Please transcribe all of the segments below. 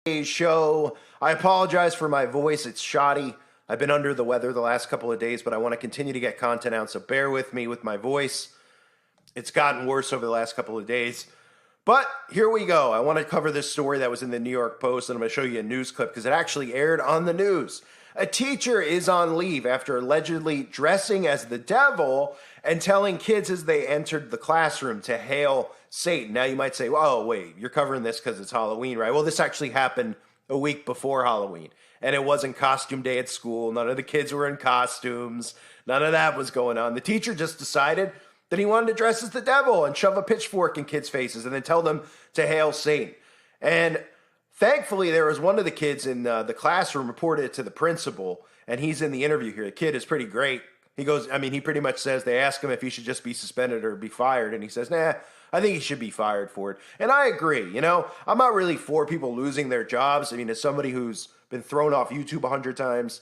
Today's show. I apologize for my voice. It's shoddy. I've been under the weather the last couple of days, but I want to continue to get content out, so bear with me with my voice. It's gotten worse over the last couple of days. But here we go. I want to cover this story that was in the New York Post, and I'm going to show you a news clip because it actually aired on the news. A teacher is on leave after allegedly dressing as the devil and telling kids as they entered the classroom to hail Satan. Now you might say, oh, wait, you're covering this because it's Halloween, right? Well, this actually happened a week before Halloween, and it wasn't costume day at school. None of the kids were in costumes. None of that was going on. The teacher just decided that he wanted to dress as the devil and shove a pitchfork in kids' faces and then tell them to hail Satan. And thankfully, there was one of the kids in the classroom reported it to the principal, and he's in the interview here. The kid is pretty great. He goes, he pretty much says, they ask him if he should just be suspended or be fired, and he says, nah, I think he should be fired for it. And I agree, I'm not really for people losing their jobs. As somebody who's been thrown off YouTube 100 times,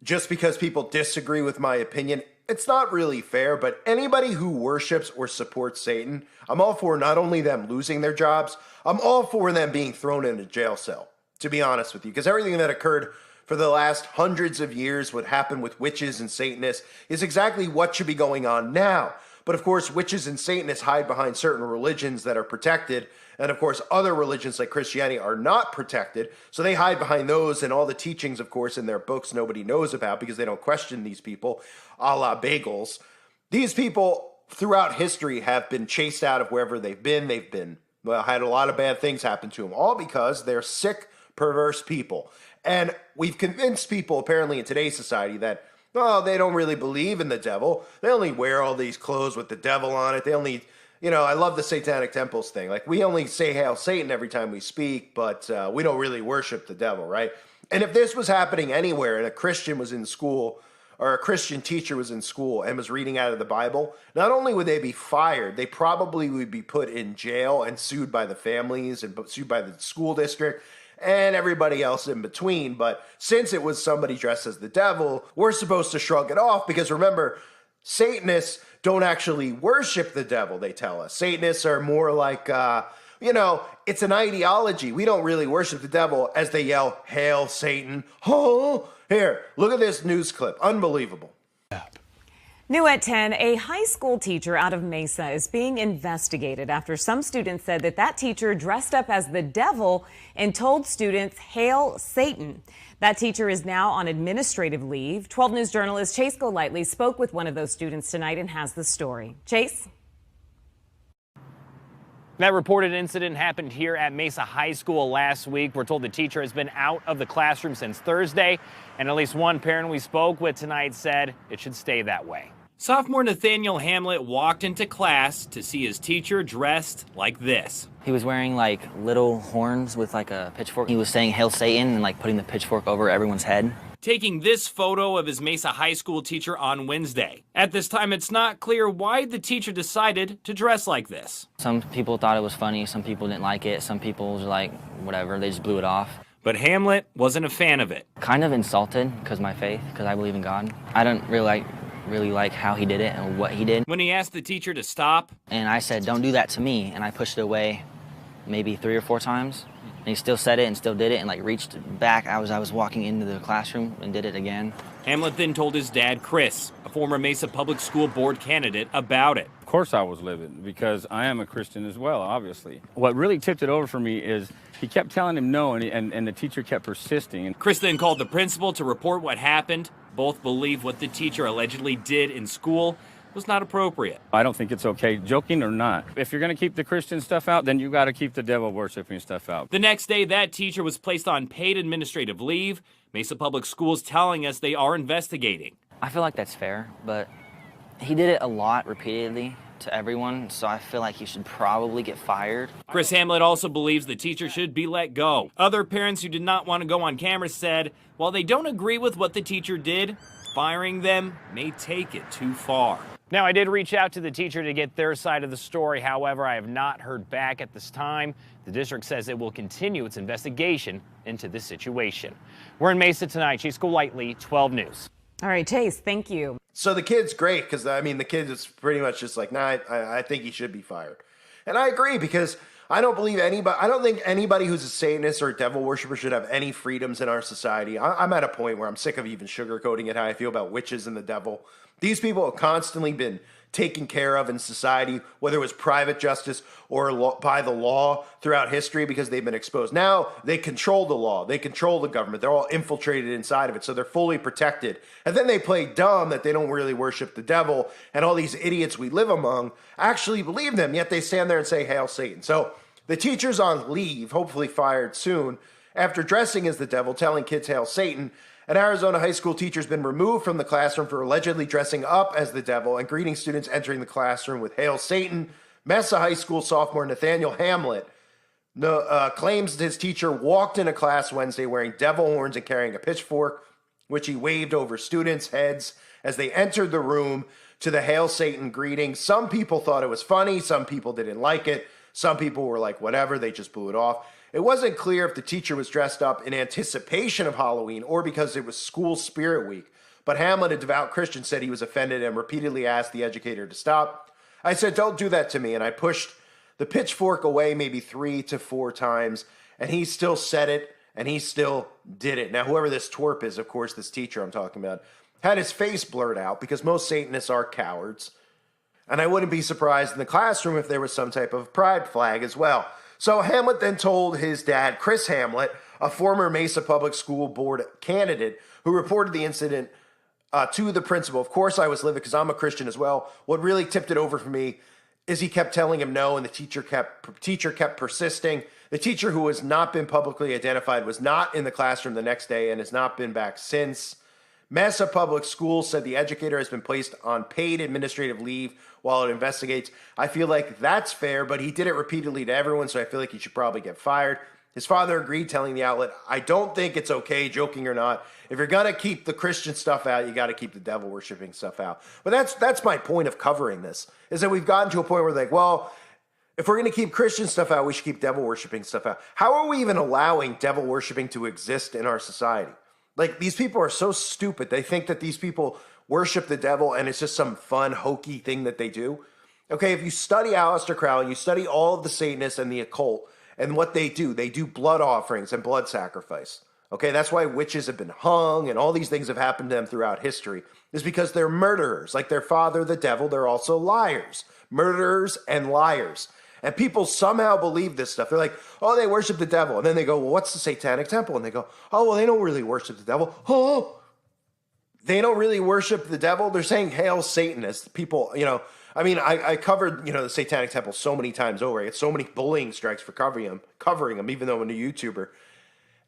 just because people disagree with my opinion, it's not really fair, but anybody who worships or supports Satan, I'm all for not only them losing their jobs, I'm all for them being thrown in a jail cell, to be honest with you, because everything that occurred for the last hundreds of years, what happened with witches and Satanists, is exactly what should be going on now. But of course, witches and Satanists hide behind certain religions that are protected, and of course, other religions like Christianity are not protected, so they hide behind those and all the teachings, of course, in their books nobody knows about because they don't question these people, a la bagels. These people, throughout history, have been chased out of wherever they've been. Had a lot of bad things happen to them, all because they're sick, perverse people. And we've convinced people, apparently, in today's society that, well, they don't really believe in the devil. They only wear all these clothes with the devil on it. They only, I love the Satanic Temples thing. Like, we only say Hail Satan every time we speak, but we don't really worship the devil, right? And if this was happening anywhere and a Christian was in school, or a Christian teacher was in school and was reading out of the Bible, not only would they be fired, they probably would be put in jail and sued by the families and sued by the school district and everybody else in between. But since it was somebody dressed as the devil, we're supposed to shrug it off because remember, Satanists don't actually worship the devil, they tell us. Satanists are more like, it's an ideology. We don't really worship the devil as they yell, Hail Satan. Oh, here, look at this news clip. Unbelievable. New at 10, a high school teacher out of Mesa is being investigated after some students said that teacher dressed up as the devil and told students, Hail Satan. That teacher is now on administrative leave. 12 News journalist Chase Golightly spoke with one of those students tonight and has the story. Chase? That reported incident happened here at Mesa High School last week. We're told the teacher has been out of the classroom since Thursday, and at least one parent we spoke with tonight said it should stay that way. Sophomore Nathaniel Hamlet walked into class to see his teacher dressed like this. He was wearing like little horns with like a pitchfork. He was saying Hail Satan and like putting the pitchfork over everyone's head. Taking this photo of his Mesa High School teacher on Wednesday. At this time, it's not clear why the teacher decided to dress like this. Some people thought it was funny, some people didn't like it, some people was like, whatever, they just blew it off. But Hamlet wasn't a fan of it. Kind of insulted because my faith, because I believe in God. I don't really like how he did it and what he did. When he asked the teacher to stop, and I said, don't do that to me, and I pushed it away maybe 3 or 4 times. And he still said it and still did it and like reached back as I was walking into the classroom and did it again. Hamlet then told his dad, Chris, a former Mesa Public School Board candidate, about it. Of course I was livid because I am a Christian as well, obviously. What really tipped it over for me is he kept telling him no and the teacher kept persisting. Chris then called the principal to report what happened. Both believe what the teacher allegedly did in school was not appropriate. I don't think it's okay, joking or not. If you're going to keep the Christian stuff out, then you got to keep the devil worshiping stuff out. The next day, that teacher was placed on paid administrative leave. Mesa Public Schools telling us they are investigating. I feel like that's fair, but he did it a lot repeatedly to everyone, so I feel like he should probably get fired. Chris Hamlet also believes the teacher should be let go. Other parents who did not want to go on camera said, while they don't agree with what the teacher did, firing them may take it too far. Now, I did reach out to the teacher to get their side of the story. However, I have not heard back at this time. The district says it will continue its investigation into this situation. We're in Mesa tonight. Chase Golightly, 12 News. All right, Chase, thank you. So the kid's great because, the kid is pretty much just like, nah, I think he should be fired. And I agree because I don't think anybody who's a Satanist or a devil worshiper should have any freedoms in our society. I'm at a point where I'm sick of even sugarcoating it, how I feel about witches and the devil. These people have constantly been taken care of in society, whether it was private justice or by the law throughout history, because they've been exposed. Now they control the law. They control the government. They're all infiltrated inside of it, so they're fully protected. And then they play dumb that they don't really worship the devil, and all these idiots we live among actually believe them, yet they stand there and say, "Hail Satan." So the teacher's on leave, hopefully fired soon, after dressing as the devil, telling kids, "Hail Satan." An Arizona high school teacher has been removed from the classroom for allegedly dressing up as the devil and greeting students entering the classroom with "Hail Satan." Mesa High School sophomore Nathaniel Hamlet claims his teacher walked into class Wednesday wearing devil horns and carrying a pitchfork, which he waved over students' heads as they entered the room to the "Hail Satan" greeting. Some people thought it was funny. Some people didn't like it. Some people were like, whatever, they just blew it off. It wasn't clear if the teacher was dressed up in anticipation of Halloween or because it was school spirit week. But Hamlet, a devout Christian, said he was offended and repeatedly asked the educator to stop. I said, "Don't do that to me." And I pushed the pitchfork away maybe 3 to 4 times. And he still said it, and he still did it. Now, whoever this twerp is, of course, this teacher I'm talking about, had his face blurred out because most Satanists are cowards. And I wouldn't be surprised in the classroom if there was some type of pride flag as well. So Hamlet then told his dad, Chris Hamlet, a former Mesa Public School Board candidate who reported the incident to the principal. Of course, I was livid because I'm a Christian as well. What really tipped it over for me is he kept telling him no, and the teacher kept persisting. The teacher, who has not been publicly identified, was not in the classroom the next day and has not been back since. Mesa Public Schools said the educator has been placed on paid administrative leave while it investigates. I feel like that's fair, but he did it repeatedly to everyone, so I feel like he should probably get fired. His father agreed, telling the outlet, "I don't think it's okay, joking or not. If you're going to keep the Christian stuff out, you got to keep the devil-worshipping stuff out." But that's my point of covering this, is that we've gotten to a point where like, well, if we're going to keep Christian stuff out, we should keep devil-worshipping stuff out. How are we even allowing devil-worshipping to exist in our society? Like, these people are so stupid. They think that these people worship the devil and it's just some fun, hokey thing that they do. Okay, if you study Aleister Crowley, you study all of the Satanists and the occult and what they do blood offerings and blood sacrifice. Okay, that's why witches have been hung and all these things have happened to them throughout history, is because they're murderers. Like their father, the devil, they're also liars. Murderers and liars. And people somehow believe this stuff. They're like, oh, they worship the devil. And then they go, well, what's the Satanic Temple? And they go, oh, well, they don't really worship the devil. Oh, they don't really worship the devil. They're saying, "Hail Satan," as people, I mean, I covered, the Satanic Temple so many times over. I get so many bullying strikes for covering them, even though I'm a YouTuber.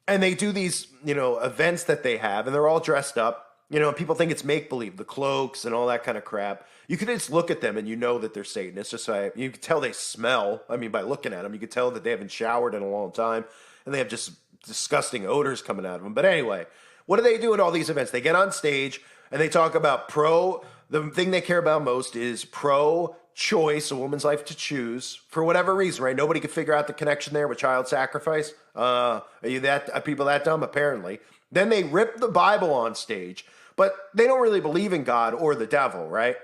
And they do these, events that they have, and they're all dressed up. People think it's make-believe, the cloaks and all that kind of crap. You could just look at them and you know that they're Satanists. You can tell they smell. I mean, by looking at them, you could tell that they haven't showered in a long time, and they have just disgusting odors coming out of them. But anyway, what do they do at all these events? They get on stage and they talk about the thing they care about most is pro-choice, a woman's life to choose, for whatever reason, right? Nobody could figure out the connection there with child are people that dumb? Apparently. Then they rip the Bible on stage, but they don't really believe in God or the devil, right?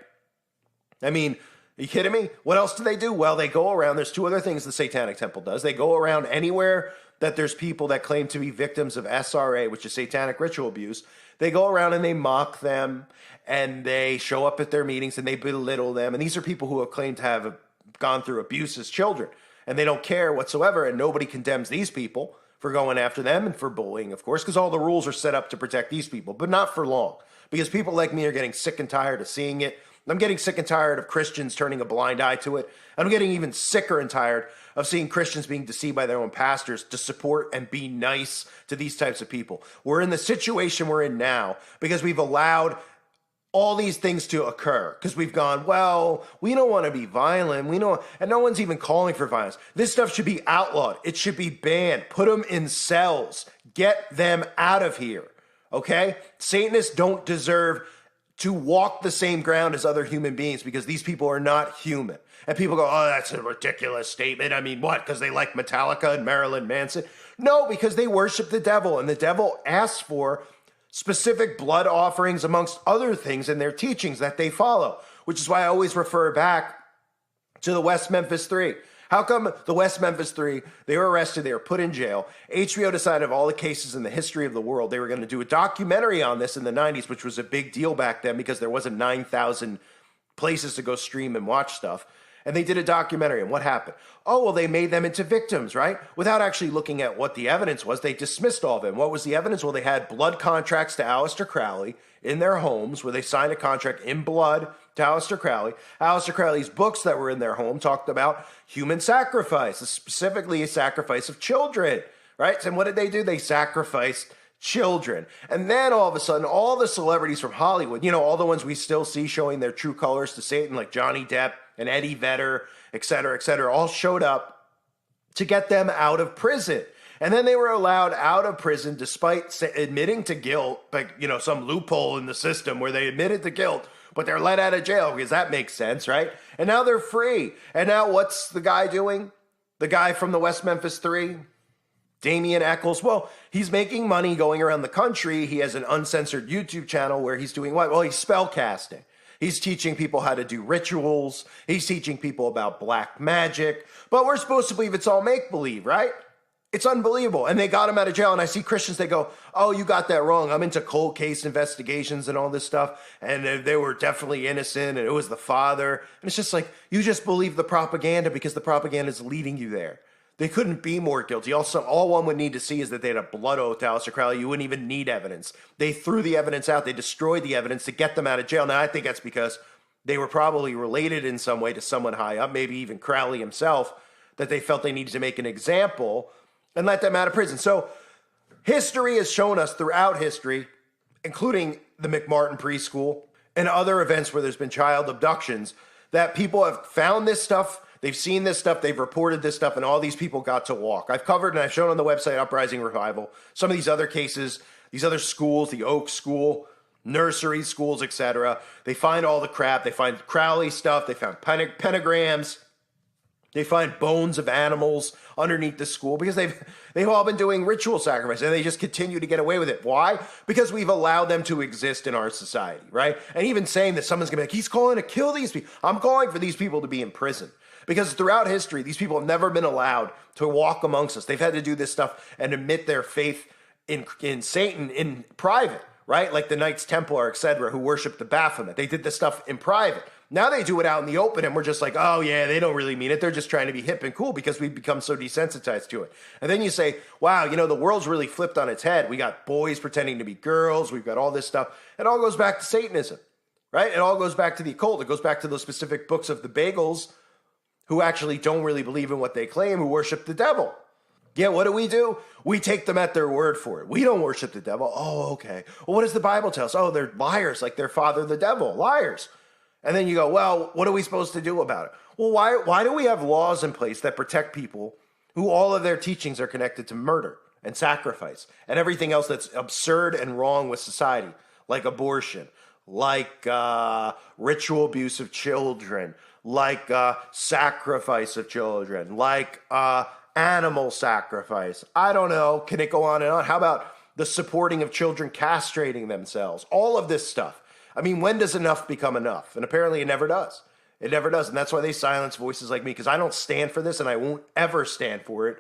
I mean, are you kidding me? What else do they do? Well, they go around. There's 2 other things the Satanic Temple does. They go around anywhere that there's people that claim to be victims of SRA, which is satanic ritual abuse. They go around and they mock them, and they show up at their meetings and they belittle them. And these are people who have claimed to have gone through abuse as children, and they don't care whatsoever. And nobody condemns these people for going after them and for bullying, of course, because all the rules are set up to protect these people, but not for long, because people like me are getting sick and tired of seeing it. I'm getting sick and tired of Christians turning a blind eye to it. I'm getting even sicker and tired of seeing Christians being deceived by their own pastors to support and be nice to these types of people. We're in the situation we're in now because we've allowed all these things to occur, because we've gone, well, we don't want to be violent. And no one's even calling for violence. This stuff should be outlawed. It should be banned. Put them in cells. Get them out of here. Okay? Satanists don't deserve to walk the same ground as other human beings, because these people are not human. And people go, oh, that's a ridiculous statement. I mean, what? Because they like Metallica and Marilyn Manson? No, because they worship the devil, and the devil asks for specific blood offerings amongst other things in their teachings that they follow, which is why I always refer back to the West Memphis 3. How come the West Memphis Three, they were arrested, they were put in jail. HBO decided of all the cases in the history of the world, they were going to do a documentary on this in the 90s, which was a big deal back then because there wasn't 9,000 places to go stream and watch stuff. And they did a documentary, and what happened? Oh, well, they made them into victims, right? Without actually looking at what the evidence was, they dismissed all of it. What was the evidence? Well, they had blood contracts to Aleister Crowley in their homes where they signed a contract in blood to Aleister Crowley. Aleister Crowley's books that were in their home talked about human sacrifice, specifically a sacrifice of children, right? And what did they do? They sacrificed children. And then all of a sudden, all the celebrities from Hollywood, you know, all the ones we still see showing their true colors to Satan, like Johnny Depp and Eddie Vedder, et cetera, all showed up to get them out of prison. And then they were allowed out of prison despite admitting to guilt, like, you know, some loophole in the system where they admitted to guilt, but they're let out of jail because that makes sense, right? And now they're free. And now what's the guy doing? The guy from the West Memphis Three? Damien Eccles, well, he's making money going around the country. He has an uncensored YouTube channel where he's doing what? Well, he's spell casting. He's teaching people how to do rituals. He's teaching people about black magic. But we're supposed to believe it's all make-believe, right? It's unbelievable. And they got him out of jail. And I see Christians, they go, oh, you got that wrong. I'm into cold case investigations and all this stuff. And they were definitely innocent. And it was the father. And it's just like, you just believe the propaganda because the propaganda is leading you there. They couldn't be more guilty. Also, all one would need to see is that they had a blood oath to Aleister Crowley. You wouldn't even need evidence. They threw the evidence out. They destroyed the evidence to get them out of jail. Now, I think that's because they were probably related in some way to someone high up, maybe even Crowley himself, that they felt they needed to make an example and let them out of prison. So history has shown us throughout history, including the McMartin preschool and other events where there's been child abductions, that people have found this stuff. They've seen this stuff, they've reported this stuff, and all these people got to walk. I've covered and I've shown on the website Uprising Revival some of these other cases, these other schools, the Oak School, nursery schools, etc. They find all the crap. They find Crowley stuff. They found pentagrams. They find bones of animals underneath the school because they've all been doing ritual sacrifice, and they just continue to get away with it. Why? Because we've allowed them to exist in our society, right? And even saying that someone's going to be like, he's calling to kill these people. I'm calling for these people to be in prison. Because throughout history, these people have never been allowed to walk amongst us. They've had to do this stuff and admit their faith in Satan in private, right? Like the Knights Templar, etc., who worship the Baphomet. They did this stuff in private. Now they do it out in the open, and we're just like, oh yeah, they don't really mean it. They're just trying to be hip and cool because we've become so desensitized to it. And then you say, wow, you know, the world's really flipped on its head. We got boys pretending to be girls. We've got all this stuff. It all goes back to Satanism, right? It all goes back to the occult. It goes back to those specific books of the Bagels who actually don't really believe in what they claim, who worship the devil. Yeah, what do? We take them at their word for it. We don't worship the devil. Oh, okay. Well, what does the Bible tell us? Oh, they're liars, like their father, the devil, liars. And then you go, well, what are we supposed to do about it? Well, why do we have laws in place that protect people who all of their teachings are connected to murder and sacrifice and everything else that's absurd and wrong with society, like abortion, like ritual abuse of children, like sacrifice of children, like animal sacrifice. I don't know. Can it go on and on? How about the supporting of children castrating themselves? All of this stuff. I mean, when does enough become enough? And apparently it never does. It never does. And that's why they silence voices like me, because I don't stand for this and I won't ever stand for it.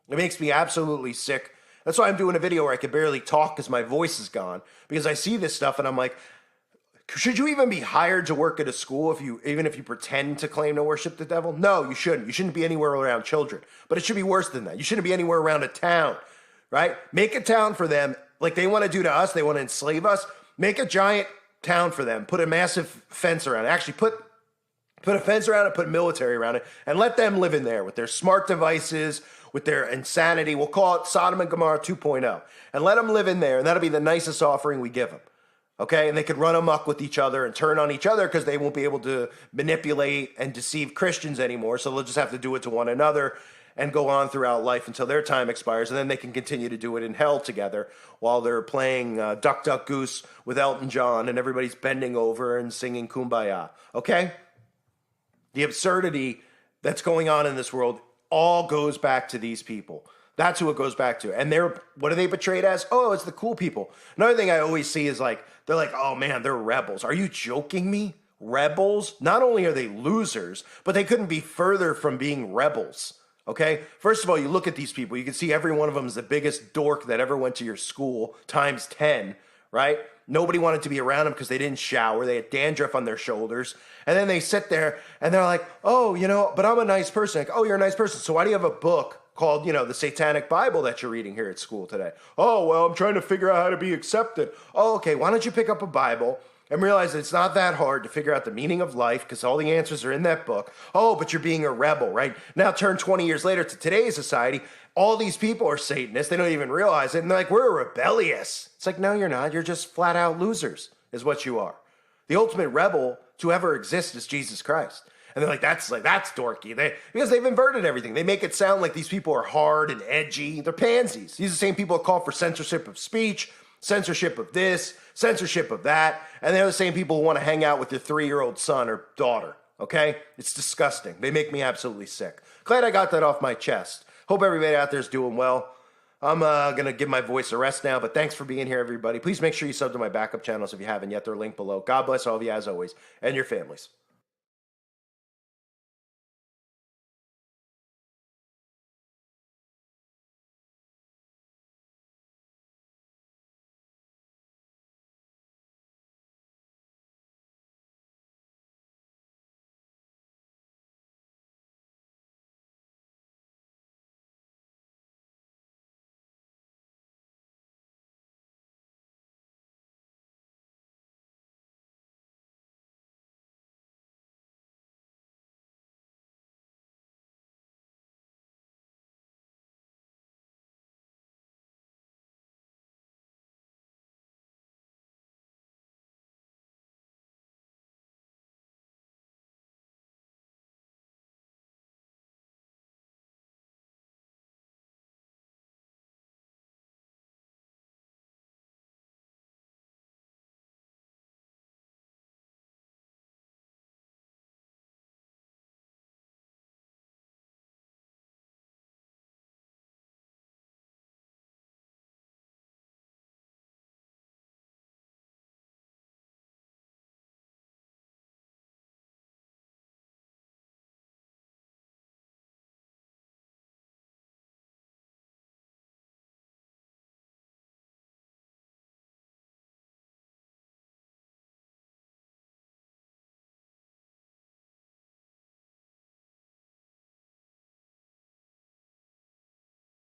It makes me absolutely sick. That's why I'm doing a video where I can barely talk because my voice is gone, because I see this stuff and I'm like, should you even be hired to work at a school even if you pretend to claim to worship the devil? No, you shouldn't. You shouldn't be anywhere around children. But it should be worse than that. You shouldn't be anywhere around a town, right? Make a town for them like they want to do to us. They want to enslave us. Make a giant town for them. Put a massive fence around it. Actually, put a fence around it, put military around it, and let them live in there with their smart devices, with their insanity. We'll call it Sodom and Gomorrah 2.0. And let them live in there, and that'll be the nicest offering we give them. Okay, and they could run amok with each other and turn on each other because they won't be able to manipulate and deceive Christians anymore. So they'll just have to do it to one another and go on throughout life until their time expires. And then they can continue to do it in hell together while they're playing Duck, Duck, Goose with Elton John and everybody's bending over and singing Kumbaya. Okay? The absurdity that's going on in this world all goes back to these people. That's who it goes back to. And what are they portrayed as? Oh, it's the cool people. Another thing I always see is they're like, oh man, they're rebels. Are you joking me? rebels, not only are they losers, but they couldn't be further from being rebels. Okay? First of all, you look at these people, you can see every one of them is the biggest dork that ever went to your school times 10, right? Nobody wanted to be around them because they didn't shower. They had dandruff on their shoulders. And then they sit there and they're like, oh, but I'm a nice person. Like, oh, you're a nice person. So why do you have a book called, the Satanic Bible that you're reading here at school today? Oh, well, I'm trying to figure out how to be accepted. Oh, okay. Why don't you pick up a Bible and realize that it's not that hard to figure out the meaning of life because all the answers are in that book. Oh, but you're being a rebel, right? Now turn 20 years later to today's society. All these people are Satanists. They don't even realize it. And they're like, we're rebellious. It's like, no, you're not. You're just flat out losers is what you are. The ultimate rebel to ever exist is Jesus Christ. And they're like, that's dorky. Because they've inverted everything. They make it sound like these people are hard and edgy. They're pansies. These are the same people that call for censorship of speech, censorship of this, censorship of that. And they're the same people who want to hang out with your 3-year-old son or daughter. Okay? It's disgusting. They make me absolutely sick. Glad I got that off my chest. Hope everybody out there is doing well. I'm going to give my voice a rest now, but thanks for being here, everybody. Please make sure you sub to my backup channels if you haven't yet. They're linked below. God bless all of you as always, and your families.